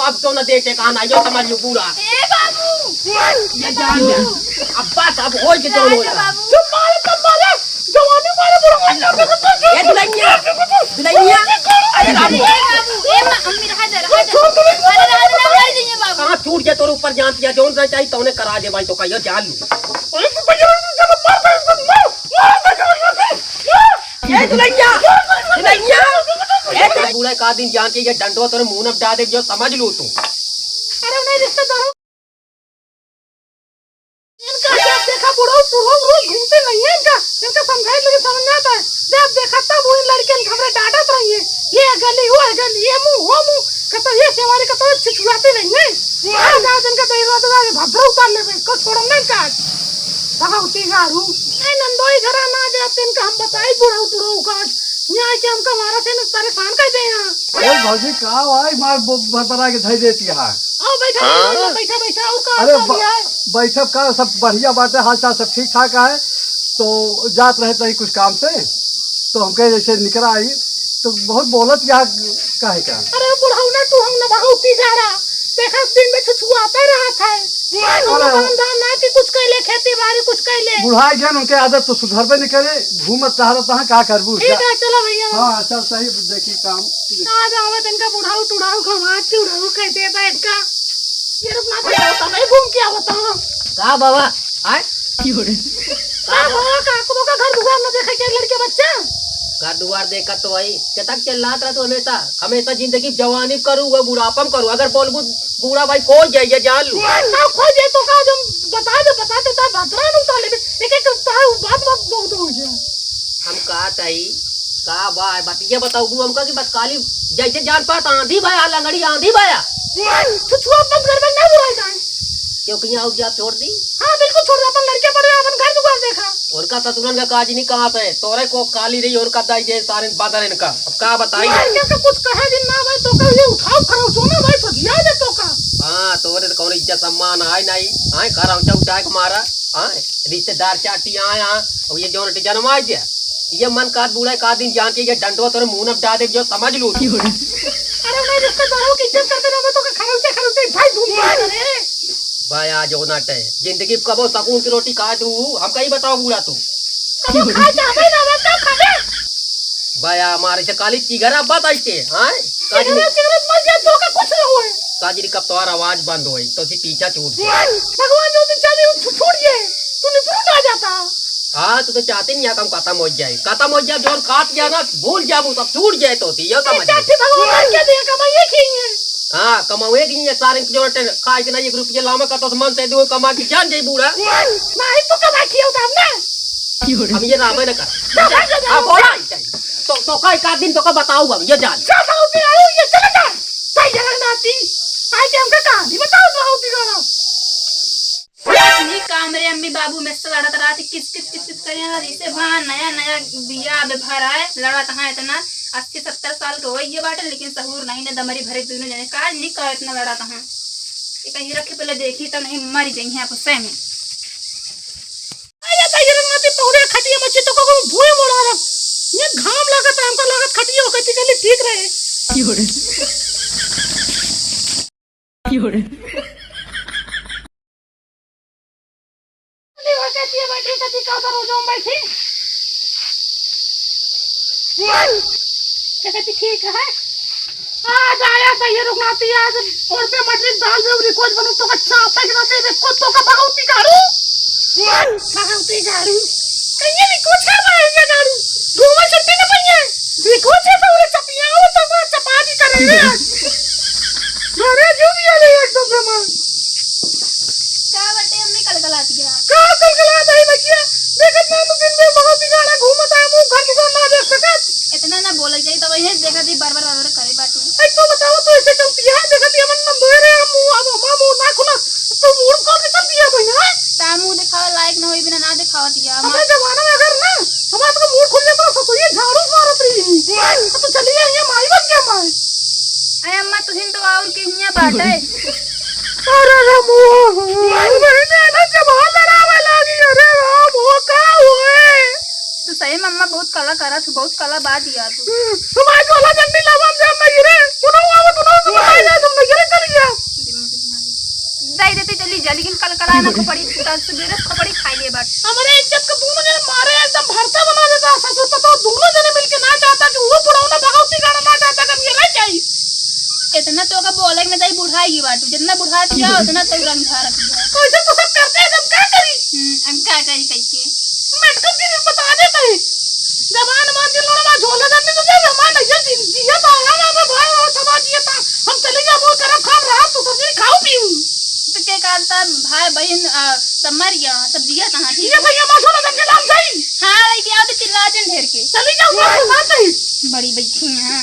अब तो न देते कहां जो समझ लो पूरा ए बाबू ये जान ले अब्बा सब हो के जो हो तुम मारे जवानी मारे बुरा ये दुल्हनिया अरे बाबू ए अम्मी रहा दे अरे रात ना कर दीजिए बाबू कहां छूट गया तोरे ऊपर जान दिया जोन चाहिए तो उन्हें करा दे भाई तो कहियो जान लू ये दुल्हनिया ए बूढ़े का दिन जान के ये डंडो तोरे मुंह में डाल दे जो समझ लो तू अरे उन्हें रिश्तेदारों इनका जब देखा बुढ़ा रोज घूमते नहीं है इनका समझाए लगे समझ में आता है जब देखा तब वो लड़के खबरें डांटत रही है ये गली वो गली ये मुंह वो मुंह कहता ये सेवारी का तो छिछुआते नहीं है आ जा इनका तो इधर तो भद्रा उतार ले को छोड़म नहीं काट भगवती गारू ए नंदोई घरा ना जाते इनका हम बताई बुढ़ा काट यहाँ के हमका मारा से न परेशान कर दे यहाँ ए भौजी का भाई मार बरबरा के धई देती है आओ बैठा बैठा और का अरे बैठक का सब बढ़िया बात है हाल चाल सब ठीक ठाक है तो जात रहे थे कुछ काम से तो हम कहे जैसे निकल आई तो बहुत बोलत यहाँ काहे का अरे बुढ़ाऊ ना तू हम ना भगवती जा रहा देखा दिन में छुछुआता रहा था खानदान ना कि कुछ कैले खेती बाड़ी कुछ कैले बुढ़ाई गए उनके आदत तो सुधरबे नहीं करे घूमत चाहता है का करबू ठीक है चलो भैया हाँ चल सही देखी काम आ जाओ इनका बुढ़ाऊ टुड़ाऊ खमात टुड़ाऊ कहते हैं इनका ये रुक ना तो मैं घूम के आवता हूं का बाबा आए का बाबा काकू का घर दुआर न देखे के लड़के बच्चा घर दुआर देखा तो वही के तक चिल्लात रहा तो हमेशा जिंदगी जवानी करूँ वो बुढ़ापम करूँ अगर बोलबू बूढ़ा भाई खोज जाए ये जान लू खोजे तो का जब बता देता भद्रा न उतार ले एक एक बात बहुत हो गया हम कहा ताई का भाई बतिया बताऊ हमका कि बतकाली जैसे जान पात आंधी भाया लंगड़ी आंधी भाया छुछुआ अपन घर में ना बुराई जाए क्योंकि यहाँ जा छोड़ दी हां बिल्कुल छोड़ दे अपन लड़के पर अपन घर दुआर देखा उनका ससुरन का काज नहीं कहां से तोरे को काली रही और का दाई जे सारे बादल इनका अब का बताई लड़के कुछ कहे दिन ना भाई तो का ये उठाओ खड़ो सोना भाई फजिया दे तो का हां तोरे तो कौन इज्जत सम्मान आए नहीं आए कराऊ चौटाए को मारा हां रिश्तेदार चाटी आए और ये जोन जन्म आ गया ये मन का बूढ़ा का दिन जान के ये डंडो तोरे मुंह में डाल दे जो समझ लू अरे मैं रिश्तेदारों की इज्जत करते ना मैं तो खड़े भाई धूम करे भाई आज होना चाहिए जिंदगी कबो सकून की रोटी खा दू हम कहीं बताओ बूढ़ा तू कबो खा जावे ना मैं कब खावे भाई हमारे से काली चिगरा बात आई के हां सिगरेट मर गया तो का कुछ ना हुए काजरी कब तो आवाज बंद होई तो सी पीछा छूट भगवान जो दिन चाहे छूट गए तू निपट आ जाता हाँ तू तो चाहती नहीं कम खत्म हो जाए जो काट गया ना भूल जाबू सब छूट जाए तो ये समझ भगवान क्या दे कमाइए की हाँ कमावे की नहीं सारे जो खाए के ना 1 रुपया लामा का तो मन से दो कमा के जान जाई बूढ़ा नहीं तो कमा किया होता हमने हम ये रामे न कर हां बोला तो का एक दिन तो का बताओ हम ये जान बताओ भी आओ ये चले जा सही जगह नाती आज हमका कहानी बताओ बहुत ही गाना नहीं काम रे अम्मी बाबू में से लड़त रहा थी किस करें जैसे वहाँ नया बिया भरा है लड़ा कहाँ इतना 80-70 साल के हो ये बाटे लेकिन सहूर नहीं ने दमरी भरे दोनों जने काज नहीं कर इतना लड़ा कहाँ ये कहीं रखे पहले देखी तो नहीं मर जाएंगे आप गुस्से में आया ताई रंगाती पौड़े खटिया मच्छी तो को भूए मोड़ा रहा ये घाम लागत हमको लागत खटिया हो गई चली ठीक रहे क्यों बैठी कति का उधर हो जाऊं बैठी कहती ठीक है आज आया सही रुकनाती आज और पे मटरी दाल में रिकॉर्ड बनू तो अच्छा आता कि ना दे को तो का भगवती गाड़ू कहीं भी कुछ है भाई ये गाड़ू घूमा छुट्टी न पई है देखो छे पूरे चपिया हो तो पूरा चपाती करेंगे घरे जो भी आले एकदम से मां क्या बटे अम्मी कलकलाती गया का कलकलाता है बच्चिया देखत ना तो दिन में भगवती गाड़ा घूमता है मुंह घर को ना देख सकत इतना ना बोल जाई तो वही देखा थी बार करे बाटू ऐ तो बताओ तो ऐसे चलती है देखत ये मन दो रे मुंह अब मामू ना खुला तो मुंह को के चलती है बहना तामू दिखावा लायक न होई बिना ना दिखावत या हमारे जमाना में अगर ना हमारा तो मुंह खुल जाता तो ये झाड़ू मारत रही तो चलिए ये माई बन गया माई अरे अम्मा तुहिन तो और के हिया बाटे अरे रामो बहने ना जब लड़ावे लगी अरे राम हो का हुए तू सही मम्मा बहुत कला करा तू, बहुत कला बात दिया तू। तुम्हारे गोला जंडी लावाम जा मैं गिरे उनो आवे तुनो बताई ना तुम गिरे कर गया दई देते चली जा, लेकिन कल कला ना खपड़ी कल सवेरे खपड़ी खाई ले बट। हमारे इज्जत का दोनों जने मारे एकदम भरता बना देता ससुर पतो दोनों जने मिलके ना चाहता कि वो बुढ़ाऊना भगवती गाना ना चाहता कि ये रह जाई। इतना तो का बोले में दई बुढ़ाई बाटू, जितना बुढ़ा दिया उतना तो रंग धारत दिया। कैसे तो सब करते हैं हम क्या करी हम क्या करी कैसे मैं कब दिन बता देते हैं जबान मान के लोड़ा झोला जंडी तो दे हमारा ये दिया था हमारा भाई और सदा दिया था हम चले जा बोल कर खा रहा तो सब्जी खाओ पीऊं तो के कहता भाई बहन सब मर गया, सब दिया कहां थी। ये भैया माशोला जंडी लाम जाई हां भाई क्या तो चिल्ला जन ढेर के चली जाओ मेरे साथ ही बड़ी बैठी हैं।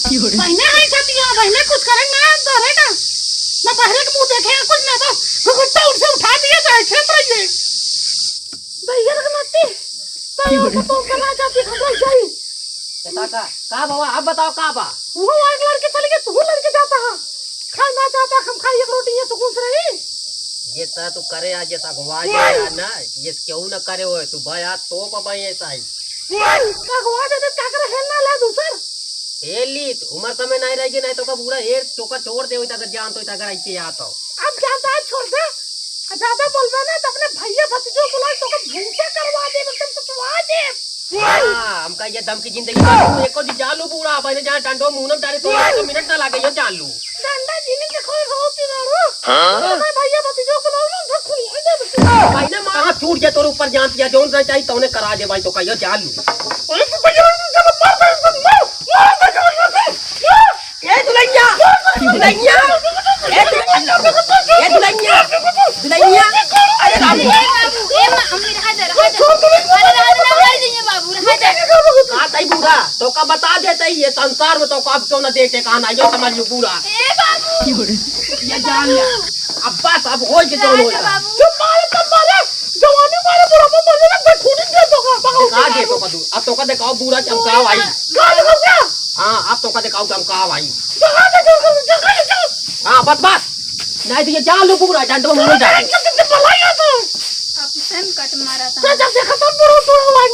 बहने नहीं चाहती है बहने कुछ करेंगे ना डरेगा ना बहरे के मुंह देखे कुछ ना तो गुट्टा उठ से उठा दिया जाए खेत रहिए भैया रखनाती तो तो करना चाहती खबर जाई काका का बाबा आप बताओ का बा वो एक लड़के चले गए तू लड़के जाता है खाना चाहता हम खाई एक रोटी ये सुकून से रही ये ता तू करे आज जैसा गवा गया ना, ये क्यों न करे हो तू भया तो पापा ऐसा ही का गवा दे क्या करे हेलना ला दूसर एली उम्र समय नहीं रहेगी, नहीं तो का पूरा हेर चोका छोड़ दे अगर जान तो अगर ऐसे आता हो अब जाता है छोड़ दे ज्यादा बोलबे ना तो अपने भैया भतीजों बुला तो भूसा करवा दे मतलब तो तुआ दे हां हमका ये दम की जिंदगी में एको दी जान लू पूरा पहले जहां डंडो मुंह में डाले तो 1 मिनट ना लागे यो जान लू डंडा जिने देखो होती ना हां मैं भैया भतीजों को लाऊं ना खुल दे भाई ना कहां छूट गया तोर ऊपर जान दिया जोन ना चाहिए तौने करा दे भाई तो कहियो जान लू अरे तू भैया जब मार ए दुलैया दुलैया ए दुलैया दुलैया अरे राम ए मम्मी रहा दे अरे रहा दे ना मर जाइए बाबू रहा दे का तई बूढ़ा तो का बता देते ये संसार में तो का अब क्यों न देते कहां ना यो समझ लू पूरा ए बाबू ये जान लिया अब बस अब हो के जोन हो बाबू जब मारे जवानी मारे बुढ़ापा मर ना खून दे तो का दे तो कदू अब तो का दिखाओ पूरा चमकाओ भाई गाल हो गया हां अब तो का दिखाओ चमकाओ भाई जगह हां बस नहीं तो ये जान लू पूरा डंडो मुंह में डाल आप सेम कट मारा था जब देखा तब बुढ़ो तो मार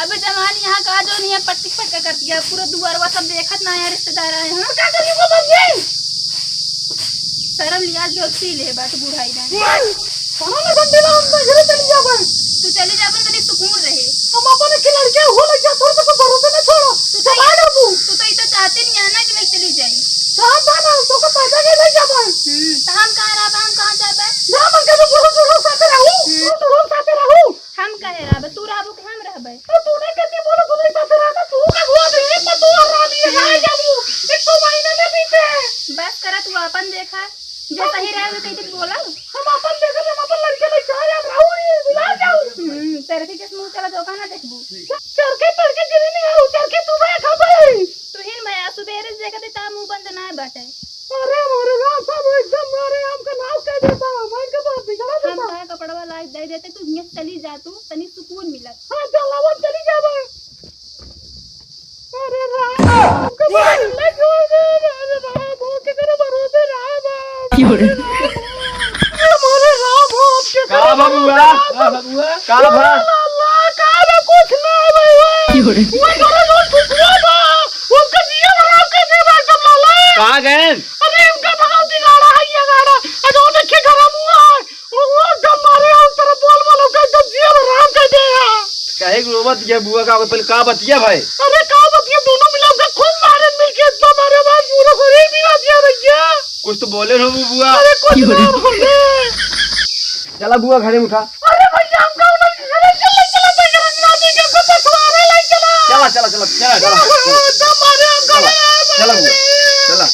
अबे जवान यहाँ का जो नहीं है पट्टी पटका कर दिया पूरा दुआरवा सब देखत ना है रिश्तेदार आए हैं क्या करी वो बंदे शर्म लिया जो सी ले बात बुढ़ाई ना कौन ने बंदे ला हम घर चली जा भाई तू चले जा अपन तनी सुकून रहे हम अपने के लड़के हो लग जा थोड़ा सा भरोसा न छोड़ो तू तो ये तो चाहते नहीं है ना कि मैं चली जाई साहब बाबा तो का पैसा के ले जा भाई तो हम कहां रहा हम कहां जाबे ना मन के बुढ़ो साथे रहूं हम कहे रहबे तू रहबो कि हम रहबे तो तूने कहती बोलो तू नहीं साथे रहता तू का हुआ दे पर तू आ रही है जाबू एक महीना ले बीते बस करा तू अपन देखा जो सही रहे कहीं दिन बोला हम अपन देख हम अपन लड़के ले चाह जा रहूं बुला जाऊं तेरे के किस मुंह चला दुकान देखबू चरके पड़के गिरी नहीं आऊ चरके तू मैं खा भाई तू हिन भैया सुबेरे देखते ता मुंह बंद ना बाटे अरे मोरे गांव सब एकदम मारे हमका नाव कह देता मैं के बात बिगड़ा हम देता का कपड़वा ला दे देते तू यहाँ चली जा तू तनी सुकून मिलत हां चलावन चली जा भाई अरे राम हमका भाई ले जो दे अरे राम हो के तेरे भरोसे राम मोरे राम हो आपके का बबुआ का भा अल्लाह का ना कुछ ना भाई वो मेरा रोज खुशवा बा उनका दिया बना के दे बा सब लाला कहां गए अरे उनका भगवती गाड़ा है ये गाड़ा अरे वो देखिए गरम हुआ है वो दम मारे और तरफ बोल बोल का दम दिया राम कह दे कहे रोबत ये बुआ का पहले का बतिया भाई अरे का बतिया दोनों मिला के खूब मारे मिलके इतना मारे बाद पूरा शरीर भी बतिया भैया कुछ तो बोले हो बुआ अरे कुछ ना बोले चला बुआ घरे में उठा अरे भैया हम गाँव में घरे चला चला तो यहाँ नादी के को पछवाड़े ले चला चला दम मारे अंकल चला बुआ चला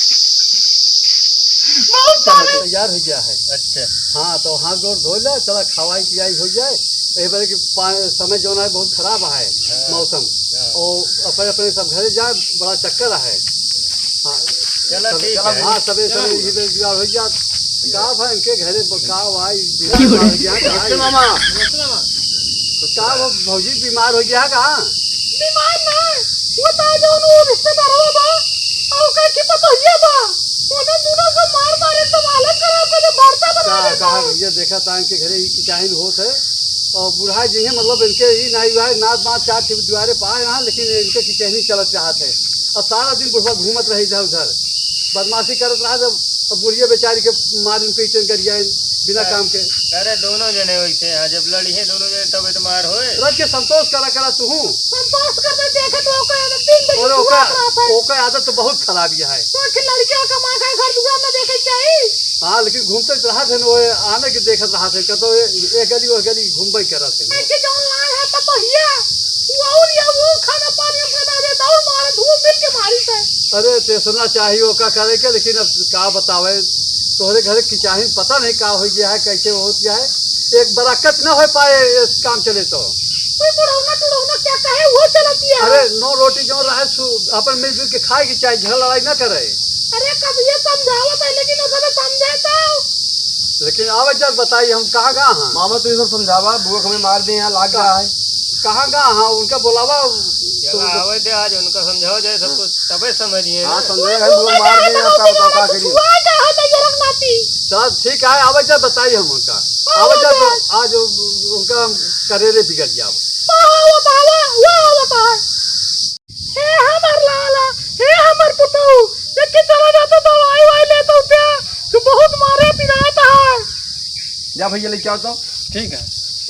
बहुत मारे तैयार हो गया है अच्छा हाँ तो हाथ गोड़ धो ले चला खवाई पियाई हो जाए ये बार कि समय जो है बहुत खराब है मौसम और अपने अपने सब घरे जाए बड़ा चक्कर है हाँ चलो ठीक है हाँ सबे सबे जुगाड़ हो गया का भाई इनके घरे बकाव आई मामा का वो भौजी बीमार हो गया कहाँ बीमार ना वो ता जो नो रिश्तेदार हो बा और का की पता है बा ओने दोनों को मार मारे तो हालत खराब कर मारता बना कहा ये देखा था इनके घरे की चाहिन होत है और बुढ़ा जी हैं मतलब इनके ही नहीं हुआ है नाच बात चार द्वारे पाए यहाँ, लेकिन इनके किचहनी चलत चाहत है और सारा दिन बुढ़वा घूमत रही इधर उधर बदमाशी करत रहा जब बुढ़िया बेचारी के मारिन पीटन कर जाए बिना काम के। अरे दोनों जने वैसे हैं, जब लड़ी है दोनों जने तब तो मार होए। रज के संतोष करा तू संतोष करते देखे तो ओका दिन और दिन ओका आदत तो बहुत खराब है। तो कि लड़कियां कमा के घर दुआर में देखे चाहिए। हाँ लेकिन घूमते रहा थे वो आने के देखत रहा थे कतो एक गली वो गली घूमबे करत थे। ऐसे जौन लाए है तब भैया और या वो खाना पानी में बना देता और मारे धूप मिल के मारी से। अरे ते सुनना चाहिए ओका करे के, लेकिन अब का बतावे तोहरे घरे की चाहिए पता नहीं का हो गया है कैसे हो गया है, एक बराकत न हो पाए इस काम चले तो। कोई बुढ़ौना क्या कहे वो चलती है। अरे नो रोटी जो रहे अपन मिलजुल के खाए की चाहे झगड़ा लड़ाई न करे। अरे कब ये समझावत है लेकिन उसने समझाता लेकिन आवे जब बताइए हम कहाँ गए हैं मामा तो ये सब समझावा बुआ हमें मार दे यहाँ लाग रहा है। कहाँ गए हैं उनका बुलावा आवे दे आज उनका समझाओ जाए सब कुछ तबे समझिए। हाँ समझेगा बुआ मार दे आपका बताओ क्या करिए। चल ठीक है आवे जब बताइए हम उनका आवे जब आज उनका करेरे बिगड़ जाओ। हे हमर लाला हे हमर पुतौ देख चला जाता दवाई वाई ले तो उठा तो बहुत मारे पिराता है। जा भैया लेके आओ तो ठीक है।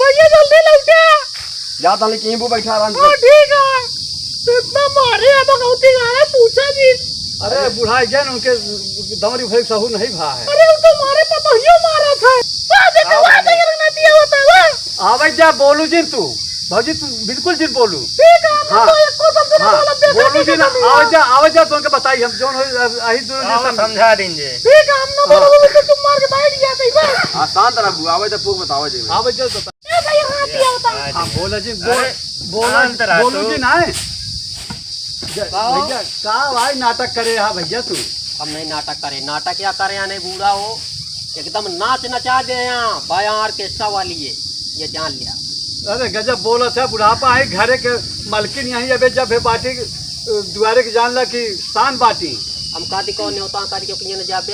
भैया जल्दी लौटा जा ताले कहीं वो बैठा आराम हां ठीक है तो इतना मारे है तो गौती गाना पूछा जी। अरे बुढ़ाई जैन उनके दमरी भरे सहू नहीं भा है। अरे उनको मारे तो भैया मारा था वाह देख रखना दिया होता है। आवे जा बोलू जी तू भौजी तू बिल्कुल जी बोलू। ठीक है हाँ, तो इसको समझ हाँ, बोलू जी ना आवे जा तो उनके बताइए हम जोन आही दोनों जी समझा देंगे। ठीक है हम ना बोलो तो तुम मार के बैठ गया था बस। हां शांत रह बुआ आवे तो पूछ बताओ जी। आवे जा बता। ए भाई हां दिया होता है। हाँ बोला जी शांत रह बोलू तू। जी ना भैया का भाई नाटक करे हाँ भैया तू। हम नहीं नाटक करे, नाटक क्या करे या नहीं बूढ़ा हो एकदम नाच नचा दे यहाँ बाया ऑर्केस्ट्रा वाली ये जान लिया। अरे गजब बोलत है बुढ़ापा है घरे के मालकिन यहीं अबे जब है बाटी दुआरे के जान ला कि शान बाटी हम कादी कौन न्योता कारी क्यों किए न जा पे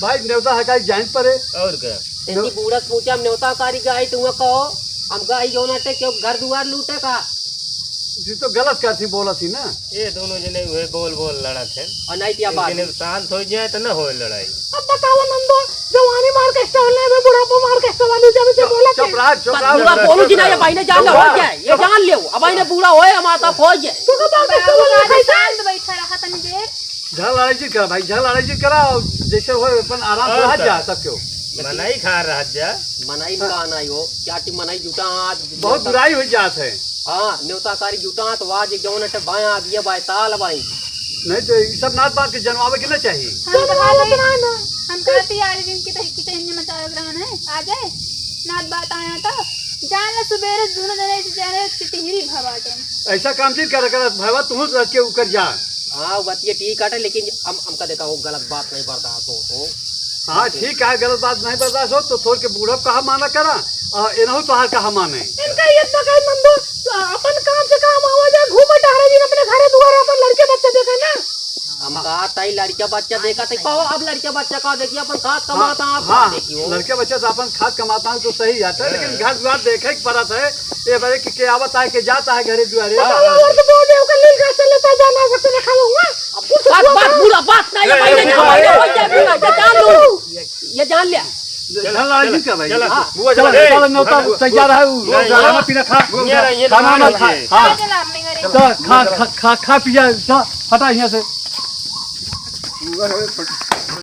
भाई न्योता है का जान परे और क्या इतनी बूढ़ा पूछा हम न्योता कारी गई तुम कहो हम गई जो नटे क्यों घर दुआर लूटे का। जी तो गलत करती बोलत थी ना। ये दोनों जने हुए बोल लड़ा थे और नहीं पिया बात लेकिन शांत हो जाए तो न हो लड़ाई। अब बताओ नंदो जवानी मार के स्टॉल में बुढ़ापा मार के स्टॉल वाली जब से बोला चुप रहा बूढ़ा बोलू जी ना ये भाई ने जान हो जाए ये जान ले अब भाई ने बूढ़ा होए हमारा हो जाए। तू का बात है शांत बैठा रहा तनी देर। झगड़ा लड़ाई जी करा भाई झगड़ा लड़ाई जी करा जैसे हो अपन आराम से रह जा सब क्यों मनाई खा रहा जा मनाई का नहीं हो क्या टी मनाई जुटा बहुत बुराई हुई जात है। हाँ न्योता कारी जुटा तो आज जो नटे बाया दिया बाय ताल बाई नहीं तो ये सब नाच बात के जनवावे के ना चाहिए। हम कहती आ रही दिन की हिंदी में चाल ग्रहण है आ जाए नाथ बात आया था जान ले सुबेरे दोनों जने जाने तिहरी भवाटे ऐसा काम चीज कर भैया तुम रख के उकर जा। हाँ बात ये ठीक है लेकिन हमका देखा वो गलत बात नहीं बर्दाश्त हो तो। हाँ ठीक है गलत बात नहीं बर्दाश्त हो तो थोड़ के बूढ़ा कहा माना करा और इनहु तोहार कहा माने। इनका ये तक नंदो अपन काम से काम आवाज घूम टहरे दिन अपने घरे दुआरे अपन लड़के बच्चे देखा ना। हम कहा ताई लड़का बच्चा देखा थे कहो अब लड़का बच्चा का देखिए अपन खाद कमाता आप हाँ देखियो लड़के बच्चे तो अपन खाद कमाता हूँ तो सही आता है लेकिन घर द्वार देखे की परत है ये बारे कि आवत है कि जाता है घरे द्वारे। और तो बोल दे का लील का चले तो जाना सकते ना खाऊंगा। बात बूढ़ा बात नहीं भाई ने हो जाए बूढ़ा ये जान लो ये जान लिया। झगड़ा लड़ाई जी का भाई बुआ चलो चलो चलो नौता तैयार है खाना पीना खा खाना ना खा हाँ चला अपने घरे खा पिया हटा यहाँ से।